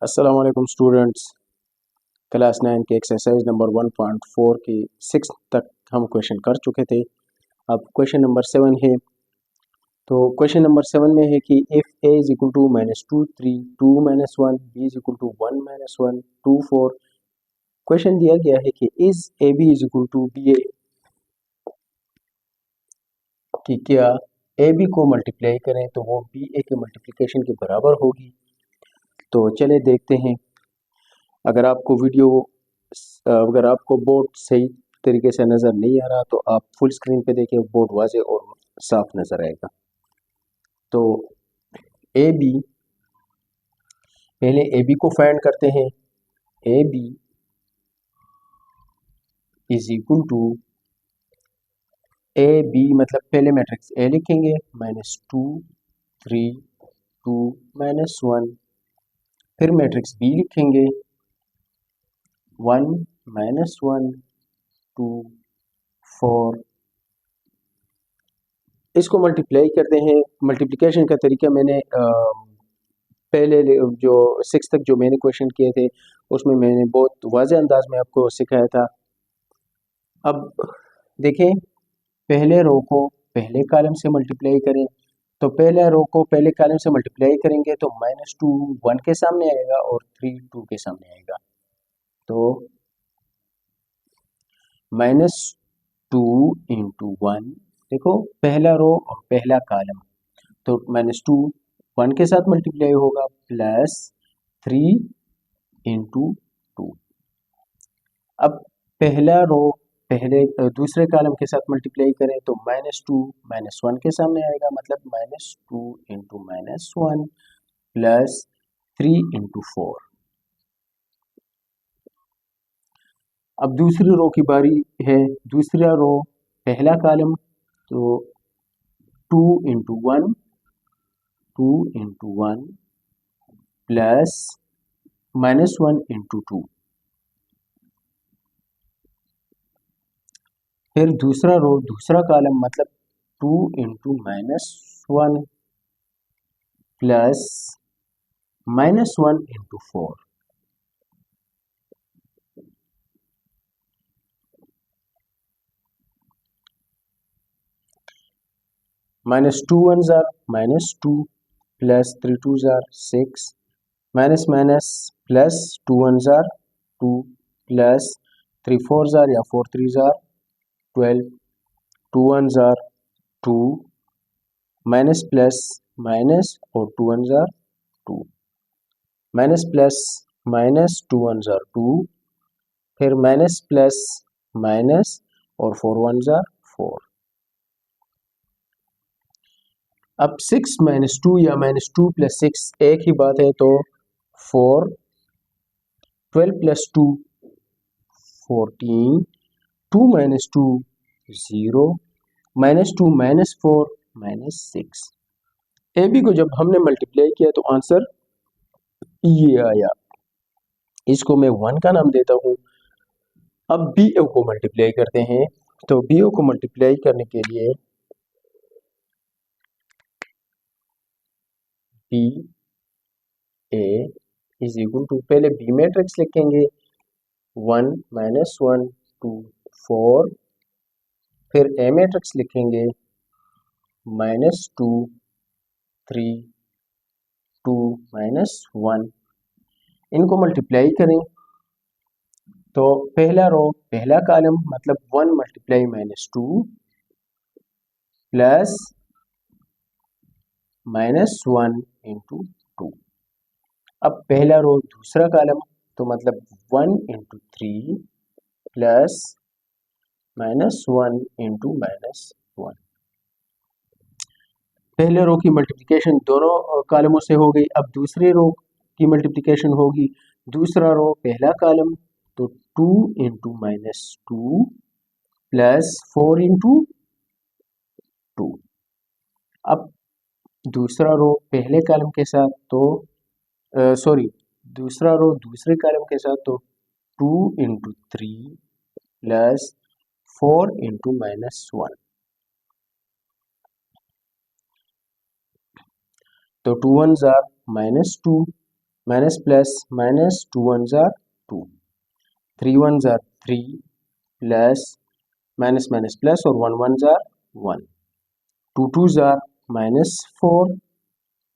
अस्सलाम वालेकुम students. Class 9 के एक्सरसाइज नंबर 1.4 की 6 तक हम क्वेश्चन कर चुके थे। अब क्वेश्चन नंबर 7 है। तो क्वेश्चन नंबर 7 में है कि if A is equal to -2 3 2 -1 B is equal to 1 -1 2 4। Question दिया गया है कि is A B is equal to B A, कि क्या ए बी को मल्टीप्लाई करें तो वो बी ए के मल्टीप्लिकेशन के बराबर होगी। तो चले देखते हैं। अगर आपको अगर आपको बोर्ड सही तरीके से नज़र नहीं आ रहा तो आप फुल स्क्रीन पे देखें, बोर्ड वाजे और साफ नज़र आएगा। तो ए बी, पहले ए बी को फाइंड करते हैं। A B is equal to, A B मतलब पहले मैट्रिक्स ए लिखेंगे, -2 3 2 -1, फिर मैट्रिक्स बी लिखेंगे 1 -1 2 4। इसको मल्टीप्लाई करते हैं। मल्टीप्लिकेशन का तरीका मैंने पहले जो 6 तक जो मैंने क्वेश्चन किए थे उसमें मैंने बहुत वाज़ेह अंदाज में आपको सिखाया था। अब देखें, पहले रो को पहले कॉलम से मल्टीप्लाई करें। तो पहले रो को पहले कॉलम से मल्टीप्लाई करेंगे तो -2 1 के सामने आएगा और 3 2 के सामने आएगा। तो -2 × 1, देखो पहला रो और पहला कॉलम, तो -2 1 के साथ मल्टीप्लाई होगा प्लस 3 × 2। अब पहला रो पहले दूसरे कॉलम के साथ मल्टीप्लाई करें तो -2 -1 के सामने आएगा, मतलब -2 × -1 प्लस 3 × 4। अब दूसरी रो की बारी है। दूसरा रो पहला कॉलम, तो 2 × 1 2 × 1 प्लस -1 × 2। फिर दूसरा रो दूसरा कॉलम मतलब 2 × -1 plus -1 × 4। -2 1s are -2 plus 3 2s are 6 minus minus plus 2 1s are 2 plus 3 4s are या 4 3s are 12 2 1s are 2 minus plus minus और 2 1s are 2 minus plus minus 2 1s are 2, फिर minus plus minus और 4 1s are 4। अब 6 -2 या -2 + 6 एक ही बात है, तो 4 12 + 2 14 2 - 2 0 -2 -4 -6। ए बी को जब हमने मल्टीप्लाई किया तो आंसर ये आया। इसको मैं 1 का नाम देता हूँ। अब बी ए को मल्टीप्लाई करते हैं। तो बी ए को मल्टीप्लाई करने के लिए B A is equal to, पहले बी मैट्रिक्स लिखेंगे 1 -1 2 4, फिर ए मैट्रिक्स लिखेंगे -2 3 2 -1। इनको मल्टीप्लाई करें तो पहला रो पहला कॉलम मतलब 1 × -2 प्लस -1 × 2। अब पहला रो दूसरा कॉलम, तो मतलब 1 × 3 प्लस -1 × -1। पहले रो की मल्टीप्लिकेशन दोनों कॉलमों से हो गई। अब दूसरे रो की मल्टीप्लिकेशन होगी। दूसरा रो पहला कॉलम, तो 2 × -2 प्लस 4 × 2। अब दूसरा रो पहले कॉलम के साथ, तो सॉरी, दूसरा रो दूसरे कॉलम के साथ, तो 2 × 3 प्लस 4 × -1। तो 2 1s are -2 minus plus minus 2 one जार 2, 3 वन जार 3 प्लस माइनस माइनस प्लस और 1 वन जार 1, 2 टू जार माइनस 4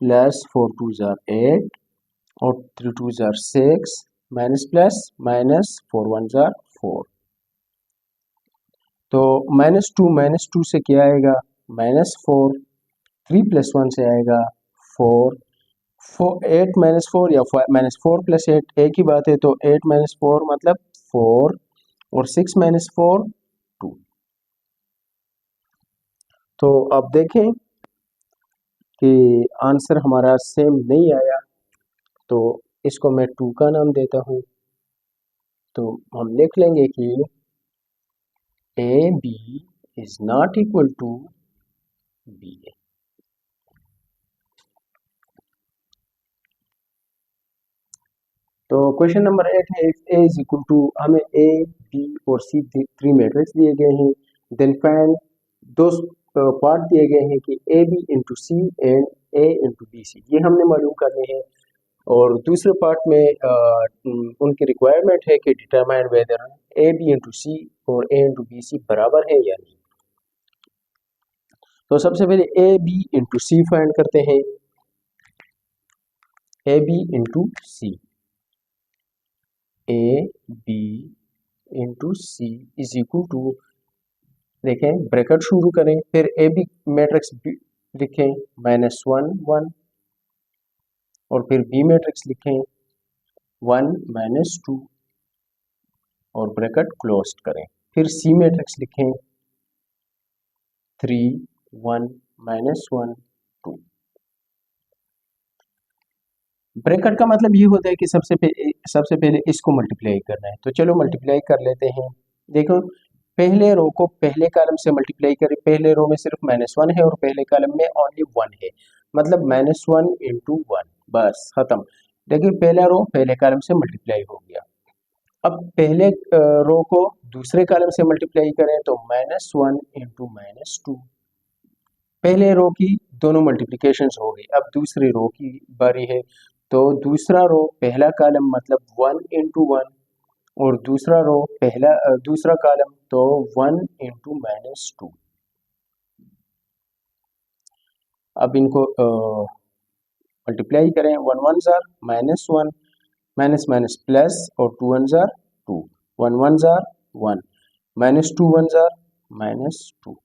प्लस 4 टू जार 8 और 3 टू जार 6 माइनस प्लस माइनस 4 वन जार 4। तो माइनस टू से क्या आएगा माइनस 4, 3 प्लस 1 से आएगा 4, 8 माइनस 4 या माइनस 4 प्लस 8 एक ही बात है, तो 8 माइनस 4 मतलब 4 और 6 माइनस 4 2। तो अब देखें कि आंसर हमारा सेम नहीं आया, तो इसको मैं 2 का नाम देता हूँ। तो हम लिख लेंगे कि A B is not equal to B A. तो क्वेश्चन नंबर 8 है, if A is equal to, हमें ए बी और सी 3 मैट्रिक्स दिए गए हैं, देन फाइंड दो पार्ट दिए गए हैं कि A B into C and A into B C, ये हमने मालूम करने हैं। और दूसरे पार्ट में उनकी रिक्वायरमेंट है कि determine whether A B into C और ए इंटू बी सी बराबर है या नहीं। तो सबसे पहले A B into C find करते हैं, A B into C, A B into C is equal to, देखें ब्रैकेट शुरू करें, फिर ए बी मैट्रिक्स लिखें -1 1 और फिर बी मैट्रिक्स लिखें 1 -2 और ब्रैकेट क्लोज करें, फिर सी मैट्रिक्स लिखें 3 1 -1 2। ब्रैकेट का मतलब ये होता है कि सबसे पहले इसको मल्टीप्लाई करना है। तो चलो मल्टीप्लाई कर लेते हैं। देखो पहले रो को पहले कॉलम से मल्टीप्लाई करें, पहले रो में सिर्फ -1 है और पहले कॉलम में ओनली 1 है, मतलब -1 इंटू 1, बस खत्म। देखिए पहला रो पहले कॉलम से मल्टीप्लाई हो गया। अब पहले रो को दूसरे कॉलम से मल्टीप्लाई करें तो -1 इंटू -2, पहले रो की दोनों मल्टीप्लिकेशन हो गई। अब दूसरी रो की बारी है, तो दूसरा रो पहला कॉलम मतलब 1 इंटू 1 और दूसरा रो दूसरा कॉलम तो 1 इंटू -2। अब इनको मल्टीप्लाई करें, 1 1 जार -1 माइनस माइनस प्लस और 2 1 जार 2, 1 1 जार 1 -2 1 जार -2।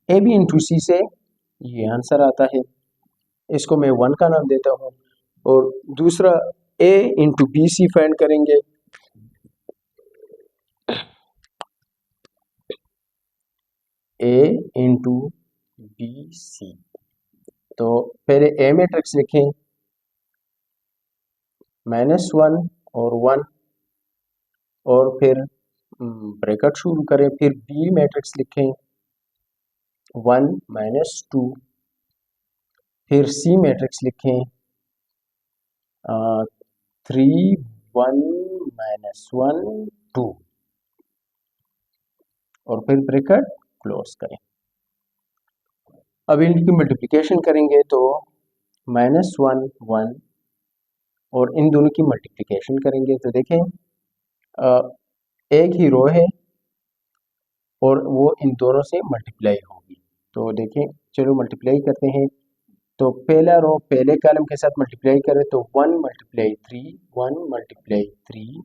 ए बी इंटू सी से ये आंसर आता है, इसको मैं 1 का नाम देता हूँ। और दूसरा ए इंटू बी सी फाइंड करेंगे, ए इंटू बी सी। तो पहले ए मैट्रिक्स लिखें -1 और 1 और फिर ब्रैकेट शुरू करें, फिर बी मैट्रिक्स लिखें 1 -2, फिर सी मैट्रिक्स लिखें 3 1 -1 2 और फिर ब्रैकेट क्लोज करें। अब इनकी मल्टीप्लिकेशन करेंगे तो -1 1 और इन दोनों की मल्टीप्लिकेशन करेंगे तो देखें एक ही रो है और वो इन दोनों से मल्टीप्लाई होगी। तो देखें चलो मल्टीप्लाई करते हैं। तो पहला रो पहले कॉलम के साथ मल्टीप्लाई करें तो 1 मल्टीप्लाई 3 1 मल्टीप्लाई 3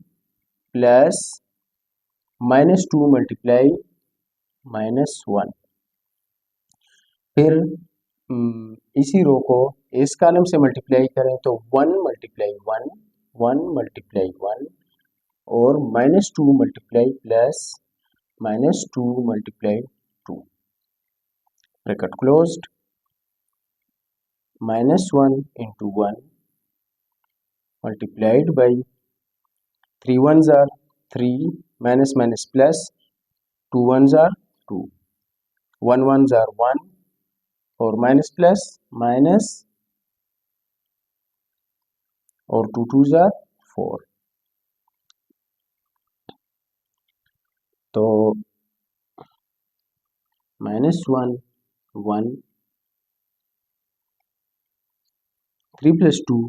प्लस -2 मल्टीप्लाई -1, फिर इसी रो को इस कॉलम से मल्टीप्लाई करें तो 1 मल्टीप्लाई 1 1 मल्टीप्लाई 1 और -2 multiply plus -2 multiply 2, bracket closed, -1 into 1 multiplied by 3 1 jar 3 minus minus plus 2 1 जार 2, 1 1 जार 1 और माइनस प्लस माइनस और 2 2 जार 4। तो -1 1 3 + 2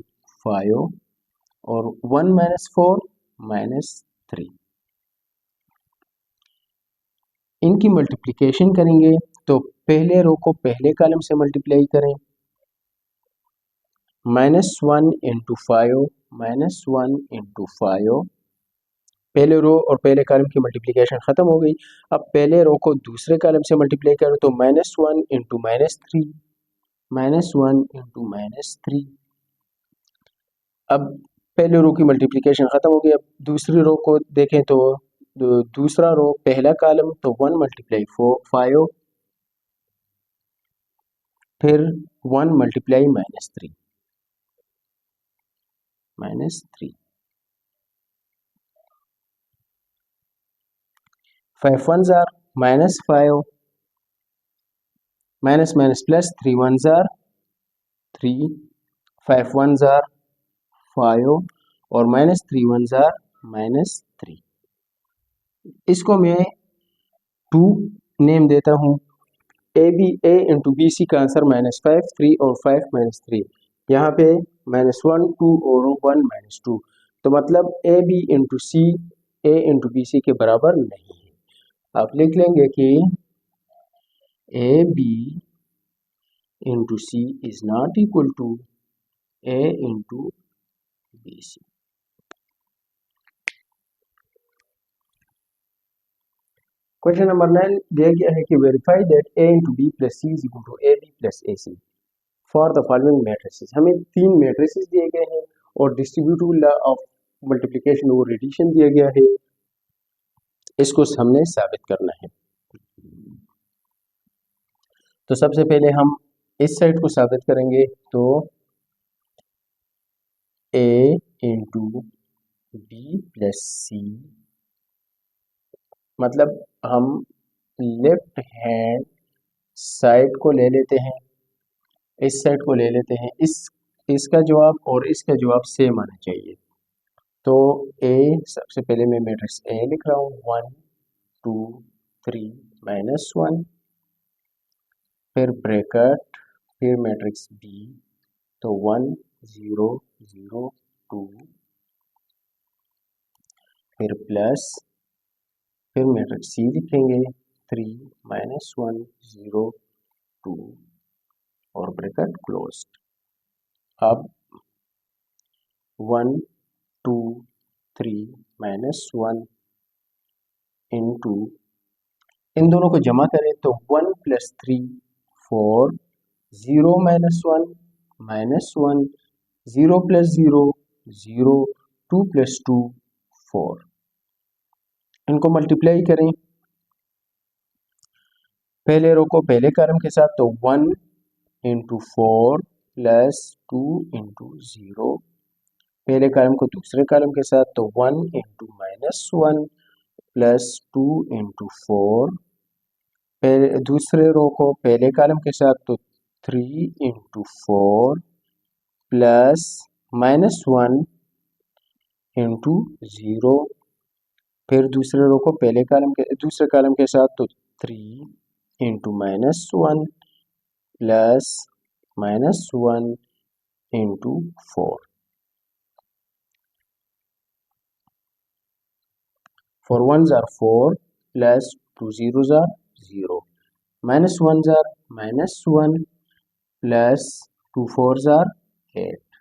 5 और 1 माइनस 4 माइनस 3। इनकी मल्टीप्लिकेशन करेंगे तो पहले रो को पहले कॉलम से मल्टीप्लाई करें, -1 इंटू 5 -1 इंटू 5। पहले रो और पहले कॉलम की मल्टीप्लिकेशन खत्म हो गई। अब पहले रो को दूसरे कॉलम से मल्टीप्लाई करो तो -1 इंटू -3 -1 इंटू -3। अब पहले रो की मल्टीप्लिकेशन खत्म हो गई। अब दूसरी रो को देखें तो दूसरा रो पहला कॉलम तो 1 मल्टीप्लाई 5 फिर 1 multiply -3 5 1s are -5 minus minus plus 3 1s are 3 5 1s are 5 और -3 1s are -3। इसको मैं 2 नेम देता हूँ। ए इंटू बी सी का आंसर -5 3 और 5 -3। यहाँ पे -1 2 और 1 -2 तो मतलब A B into C A into B C के बराबर नहीं है। आप लिख लेंगे कि A B into C is not equal to A into B C. Question number 9 दिया गया है कि verify that A into B plus C is equal to A B plus A C for the following matrices. हमें 3 matrices दिए गए हैं और distributive law of multiplication और एडिशन दिया गया है। इसको हमने साबित करना है। तो सबसे पहले हम इस साइड को साबित करेंगे तो ए इंटू बी प्लस सी मतलब हम लेफ्ट हैंड साइड को ले लेते हैं, इस साइड को ले लेते हैं। इसका जवाब और इसका जवाब सेम आना चाहिए। तो ए सबसे पहले मैं मैट्रिक्स ए लिख रहा हूँ 1 2 3 -1 फिर ब्रैकेट फिर मैट्रिक्स बी तो 1 0 0 2 फिर प्लस फिर मैट्रिक्स सी लिखेंगे 3 -1 0 2 और ब्रैकेट क्लोज्ड। अब 1 2 3 -1 इंटू इन दोनों को जमा करें तो 1 + 3 4 0 -1 -1 0 + 0 0 2 + 2 4। इनको मल्टीप्लाई करें पहले रो को पहले कॉलम के साथ तो 1 इंटू 4 प्लस 2 इंटू 0 पहले कॉलम को दूसरे कॉलम के साथ तो 1 इंटू -1 प्लस 2 इंटू 4 दूसरे रो को पहले कॉलम के साथ तो 3 इंटू 4 प्लस -1 इंटू 0 फिर दूसरे रो को दूसरे कॉलम के साथ तो 3 into -1 plus -1 into 4 4 1s are 4 plus 2 zeros are 0 minus 1s are -1 plus 2 4s are 8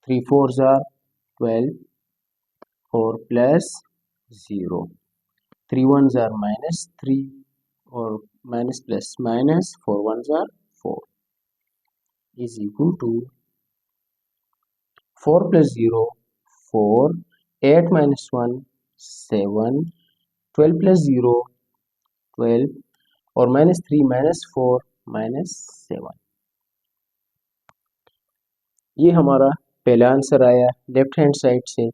3 4s are 12 4 plus 0 3 1s are -3 और minus plus minus 4 1s are 4 is equal to 4 plus 0 4 8 minus 1 7 12 plus 0 12 और -3 -4 -7। ये हमारा पहला answer आया left hand side से।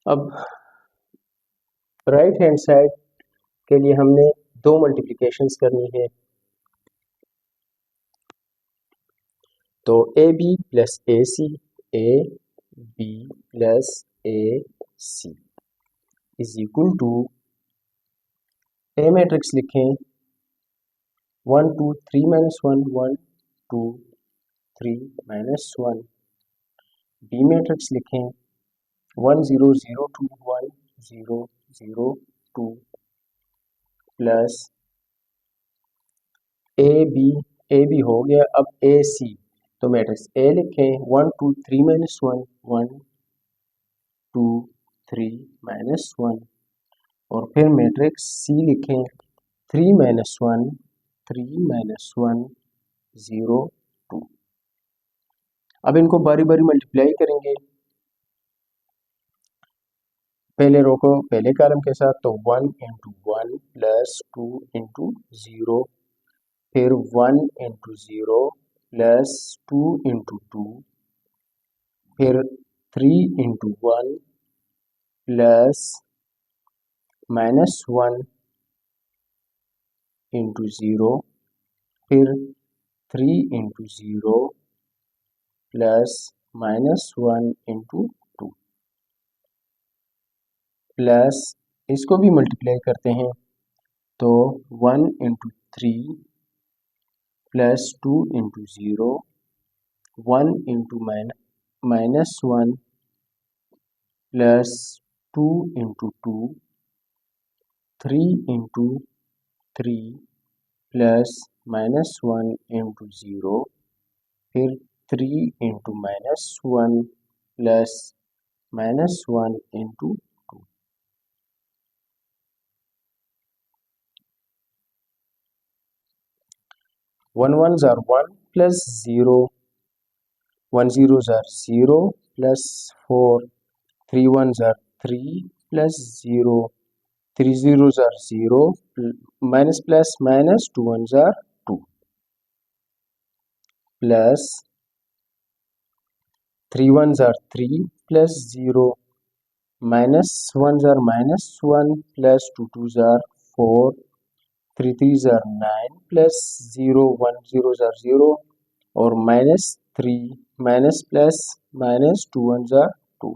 अब right hand side के लिए हमने 2 मल्टीप्लिकेशंस करनी है। तो A B plus A C A B plus A C is equal to A matrix लिखें 1 2 3 -1 1 2 3 -1। बी मैट्रिक्स लिखें 1 0 0 2 1 0 0 2 प्लस ए बी हो गया। अब ए सी, तो मैट्रिक्स ए लिखें 1 2 3 -1 1 2 3 -1 और फिर मैट्रिक्स सी लिखें 3 -1 3 -1 0 2। अब इनको बारी बारी मल्टीप्लाई करेंगे, पहले रो को पहले कॉलम के साथ, तो 1 × 1 प्लस 2 × 0, फिर 1 × 0 प्लस 2 × 2, फिर 3 × 1 प्लस -1 × 0, फिर 3 × 0 प्लस -1 × 2 प्लस इसको भी मल्टीप्लाई करते हैं, तो 1 × 3 प्लस 2 × 0 1 × -1 प्लस 2 × 2 3 × 3 प्लस -1 × 0, फिर 3 × -1 plus -1 × 2। 1 1s are 1 plus 0, 1 zeros are 0 plus 4, 3 1s are 3 plus 0, 3 zeros are 0, minus plus minus 2 1s are 2 plus 3 1s are 3 plus 0, minus 1s are minus 1 plus 2 2s are 4, 3 3s are 9 plus 0 1 zeros are 0 और minus 3 minus plus minus 2 1s are 2।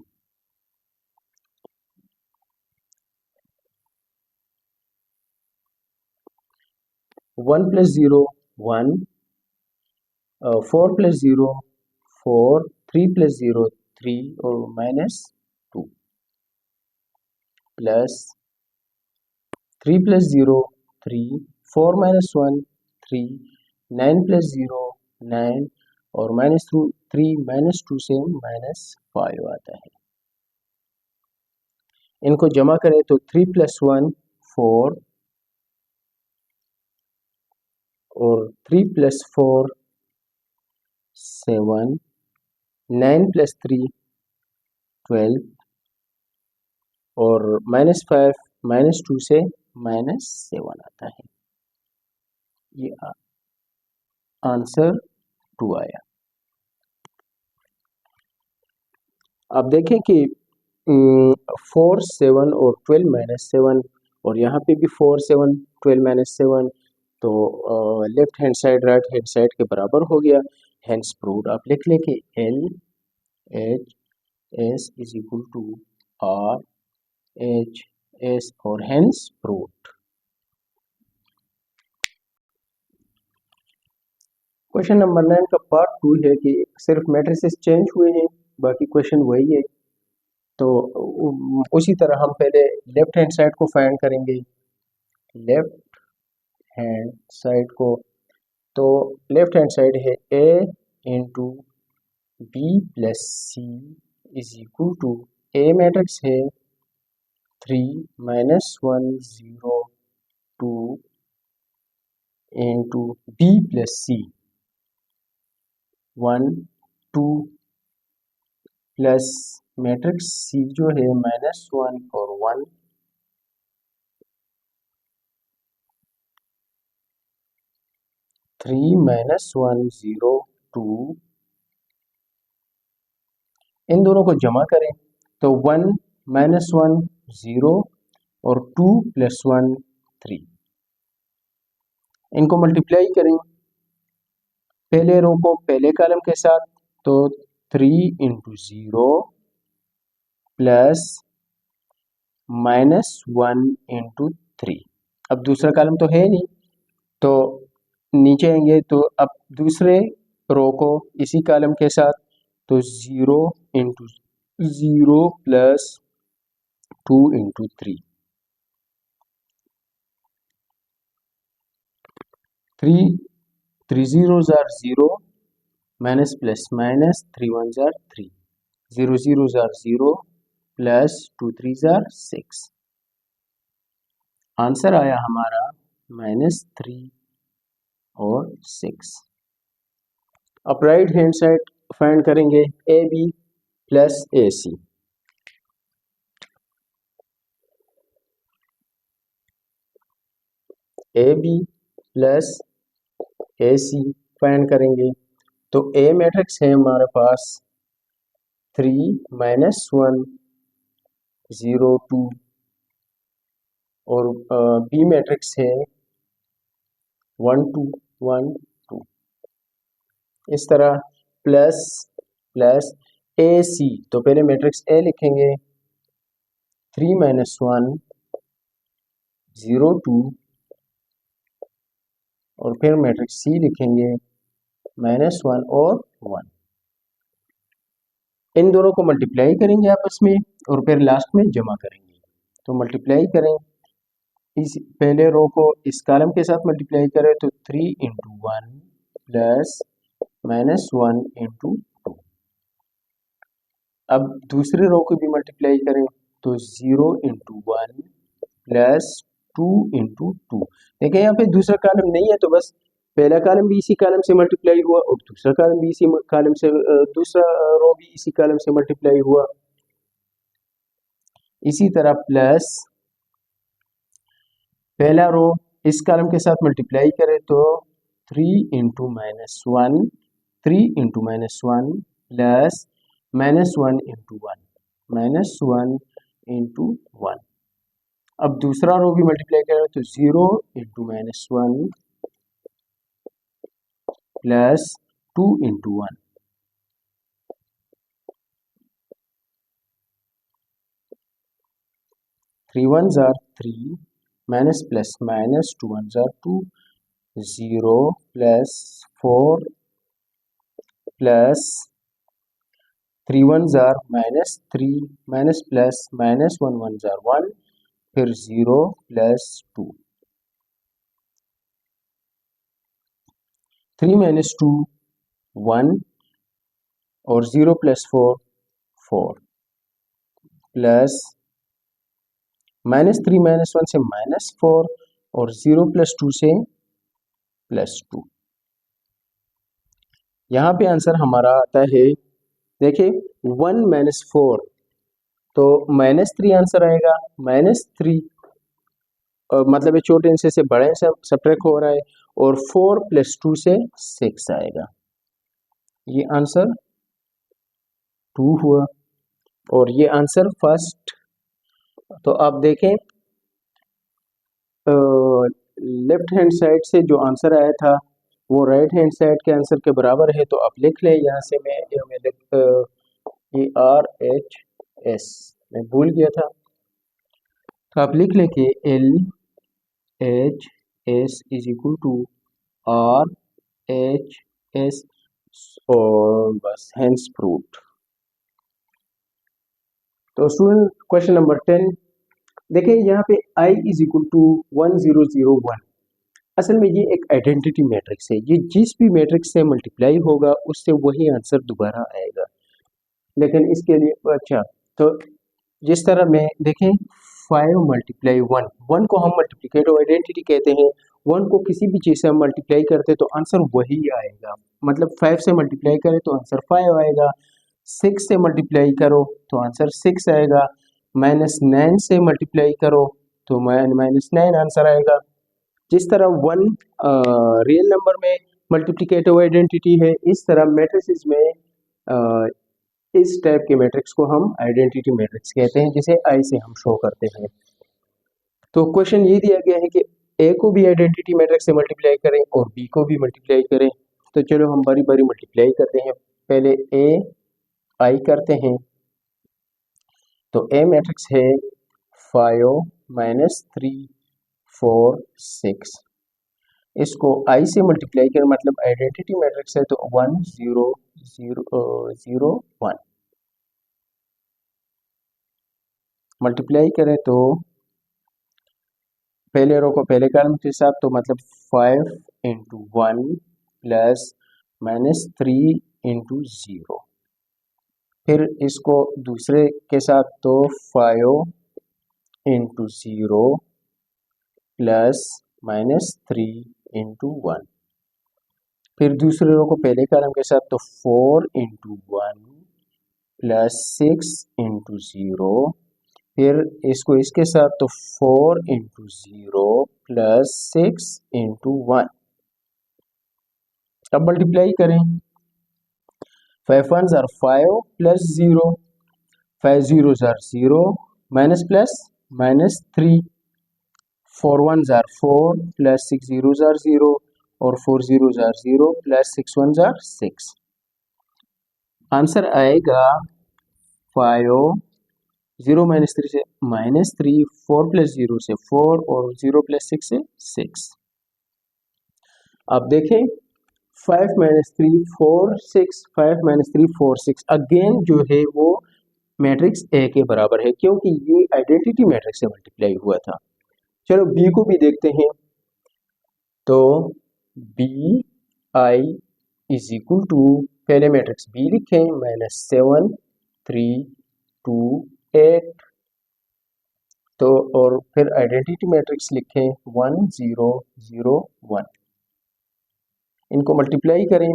1 plus 0 1, 4 plus 0 4, 3 plus 0 3 और minus 2 plus 3 plus 0 3, 4 minus 1 3, 9 plus 0 9 और -3 -2 से -5 आता है। इनको जमा करें तो 3 + 1 4 और 3 + 4 7, 9 + 3 12 और -5 -2 से -7 आता है। ये आंसर 2 आया। अब देखें कि 4 7 और 12 -7 और यहाँ पे भी 4 7 12 -7, तो left hand side right hand side के बराबर हो गया, हेंस प्रूव्ड। आप लिख लें कि LHS is equal to RHS और हेंस प्रूव्ड। क्वेश्चन नंबर 9 का पार्ट 2 है कि सिर्फ मैट्रिसेस चेंज हुए हैं, बाकी क्वेश्चन वही है। तो उसी तरह हम पहले लेफ्ट हैंड साइड को फाइंड करेंगे, लेफ्ट हैंड साइड को। तो लेफ्ट हैंड साइड है A × B + C is equal to A matrix है 3 -1 0 2 × B + C 1 2 plus matrix C जो है -1 और 1 3 -1 0 2, इन दोनों को जमा करें तो 1 -1 0 और 2 + 1 3। इनको मल्टीप्लाई करें पहले रो को पहले कॉलम के साथ, तो 3 × 0 प्लस -1 × 3। अब दूसरा कॉलम तो है नहीं, तो नीचे आएंगे तो अब दूसरे रो को इसी कॉलम के साथ, तो 0 into 0 plus 2 into 3, 3 zeros are 0, minus plus minus 3 ones are 3, 0 zeros are 0 plus 2 3s are 6। Answer आया हमारा -3 और 6। अब राइट हैंड साइड फाइंड करेंगे A B plus A C. A B plus A C find करेंगे तो ए matrix है हमारे पास 3 -1 0 2 और बी मैट्रिक्स है 1 2 1 2। इस तरह प्लस प्लस ए सी, तो पहले मैट्रिक्स ए लिखेंगे 3 -1 0 2 और फिर मैट्रिक्स सी लिखेंगे -1 और 1। इन दोनों को मल्टीप्लाई करेंगे आपस में और फिर लास्ट में जमा करेंगे। तो मल्टीप्लाई करें, इस पहले रो को इस कॉलम के साथ मल्टीप्लाई करें तो 3 इंटू 1 प्लस -1 इंटू 2। अब दूसरे रो को भी मल्टीप्लाई करें तो 0 इंटू 1 प्लस 2 इंटू 2। देखिए यहाँ पे दूसरा कॉलम नहीं है तो बस पहला कॉलम भी इसी कॉलम से मल्टीप्लाई हुआ और दूसरा कॉलम भी इसी कॉलम से, दूसरा रो भी इसी कॉलम से मल्टीप्लाई हुआ। इसी तरह प्लस पहला रो इस कॉलम के साथ मल्टीप्लाई करें तो 3 into -1 3 into -1 plus -1 into 1 -1 into 1। अब दूसरा रो भी मल्टीप्लाई करें तो 0 into -1 plus 2 into 1। 3 ones are 3 minus plus minus 2 ones are 2, 0 plus 4 plus 3 ones are -3 minus plus minus 1 ones are 1, फिर 0 plus 2। 3 minus 2 1 और 0 plus 4 4 प्लस -3 -1 से -4 और 0 plus 2 से +2। यहाँ पे आंसर हमारा आता है, देखिए 1 -4 तो -3 आंसर आएगा। -3 मतलब ये छोटे हिस्से से बड़े से सब्ट्रैक्ट हो रहा है और 4 + 2 से 6 आएगा। ये आंसर 2 हुआ और ये आंसर फर्स्ट। तो आप देखें लेफ्ट हैंड साइड से जो आंसर आया था वो राइट हैंड साइड के आंसर के बराबर है, तो आप लिख लें। यहाँ से मैं ERHS मैं भूल गया था, तो आप लिख लें कि LHS is equal to RHS और बस हेंस प्रूव्ड। तो स्टूडेंट क्वेश्चन नंबर 10 देखिए, यहाँ पे I इज इक्वल टू 1001। असल में ये एक आइडेंटिटी मैट्रिक्स है, ये जिस भी मैट्रिक्स से मल्टीप्लाई होगा उससे वही आंसर दोबारा आएगा। लेकिन इसके लिए अच्छा, तो जिस तरह में देखें 5 × 1, 1 को हम मल्टीप्लिकेटिव आइडेंटिटी कहते हैं। 1 को किसी भी चीज़ से हम मल्टीप्लाई करते तो आंसर वही आएगा। मतलब 5 से मल्टीप्लाई करें तो आंसर 5 आएगा, 6 से मल्टीप्लाई करो तो आंसर 6 आएगा, -9 से मल्टीप्लाई करो तो -9 आंसर आएगा। जिस तरह 1 रियल नंबर में मल्टीप्लिकेटिव आइडेंटिटी है, इस तरह मैट्रिसेस में इस टाइप के मैट्रिक्स को हम आइडेंटिटी मैट्रिक्स कहते हैं, जिसे आई से हम शो करते हैं। तो क्वेश्चन ये दिया गया है कि ए को भी आइडेंटिटी मैट्रिक्स से मल्टीप्लाई करें और बी को भी मल्टीप्लाई करें। तो चलो हम बारी बारी मल्टीप्लाई करते हैं। पहले ए आई करते हैं, तो ए मैट्रिक्स है 5 -3 4 6। इसको I से मल्टीप्लाई करें, मतलब आइडेंटिटी मैट्रिक्स है तो 1 0 0 0 1 मल्टीप्लाई करें तो पहले रो को पहले कॉलम के साथ, तो मतलब 5 इंटू 1 प्लस -3 इंटू 0। फिर इसको दूसरे के साथ तो 5 इंटू 0 प्लस -3 इंटू 1। फिर दूसरे रो को पहले कॉलम के साथ तो 4 इंटू 1 प्लस 6 इंटू 0। फिर इसको इसके साथ तो 4 इंटू 0 प्लस 6 इंटू 1। अब मल्टीप्लाई करें, 5 1s are 5 plus 0, 5 zeros are 0 minus plus -3, 4 1s are 4 plus 6 zeros are 0 और 4 zeros are 0 plus 6 1s are 6। Answer आएगा 5 0 माइनस 3 से -3, 4 प्लस 0 से 4 और 0 प्लस 6 से 6। अब देखें 5 माइनस 3 4 6, 5 माइनस 3 4 6, अगेन जो है वो मैट्रिक्स ए के बराबर है क्योंकि ये आइडेंटिटी मैट्रिक्स से मल्टीप्लाई हुआ था। चलो बी को भी देखते हैं, तो B I is equal to, पहले मैट्रिक्स बी लिखें, -7 3 2 8, तो और फिर आइडेंटिटी मैट्रिक्स लिखें 1 0 0 1। इनको मल्टीप्लाई करें,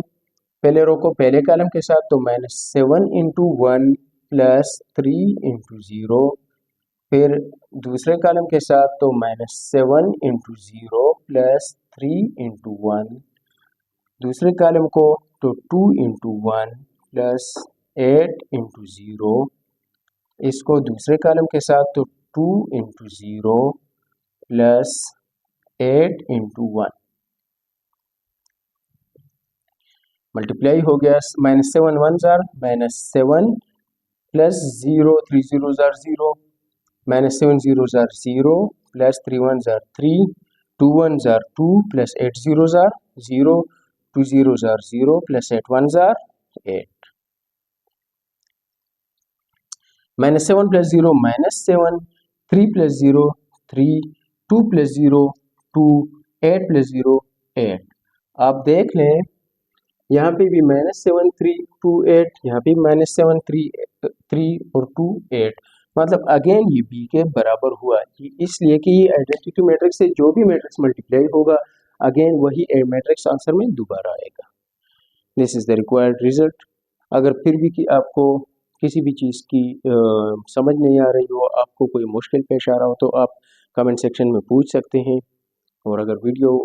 पहले रो को पहले कॉलम के साथ तो -7 इंटू 1 प्लस 3 इंटू 0। फिर दूसरे कॉलम के साथ तो -7 इंटू 0 प्लस 3 इंटू 1। दूसरे कॉलम को तो 2 इंटू 1 प्लस 8 इंटू 0। इसको दूसरे कॉलम के साथ तो 2 इंटू 0 प्लस 8 इंटू 1। मल्टीप्लाई हो गया, -7 1s are -7 plus 0 3 zeros are 0, -7 zeros are 0 plus 3 1s are 3, 2 1s are 2 plus 8 zeros are 0, 2 zeros are 0 plus 8 1s are 8। -7 plus 0 -7, 3 plus 0 3, 2 plus 0 2, 8 plus 0 8। आप देख लें यहाँ पे भी -7 3 2 8, यहाँ पे -7 3 और 2 8, मतलब अगेन ये बी के बराबर हुआ, इसलिए कि ये आइडेंटिटी मैट्रिक्स से जो भी मैट्रिक्स मल्टीप्लाई होगा अगेन वही मैट्रिक्स आंसर में दोबारा आएगा। This is the required result. अगर फिर भी कि आपको किसी भी चीज़ की समझ नहीं आ रही हो, आपको कोई मुश्किल पेश आ रहा हो, तो आप कमेंट सेक्शन में पूछ सकते हैं। और अगर वीडियो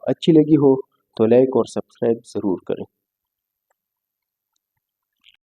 अच्छी लगी हो तो लाइक और सब्सक्राइब ज़रूर करें।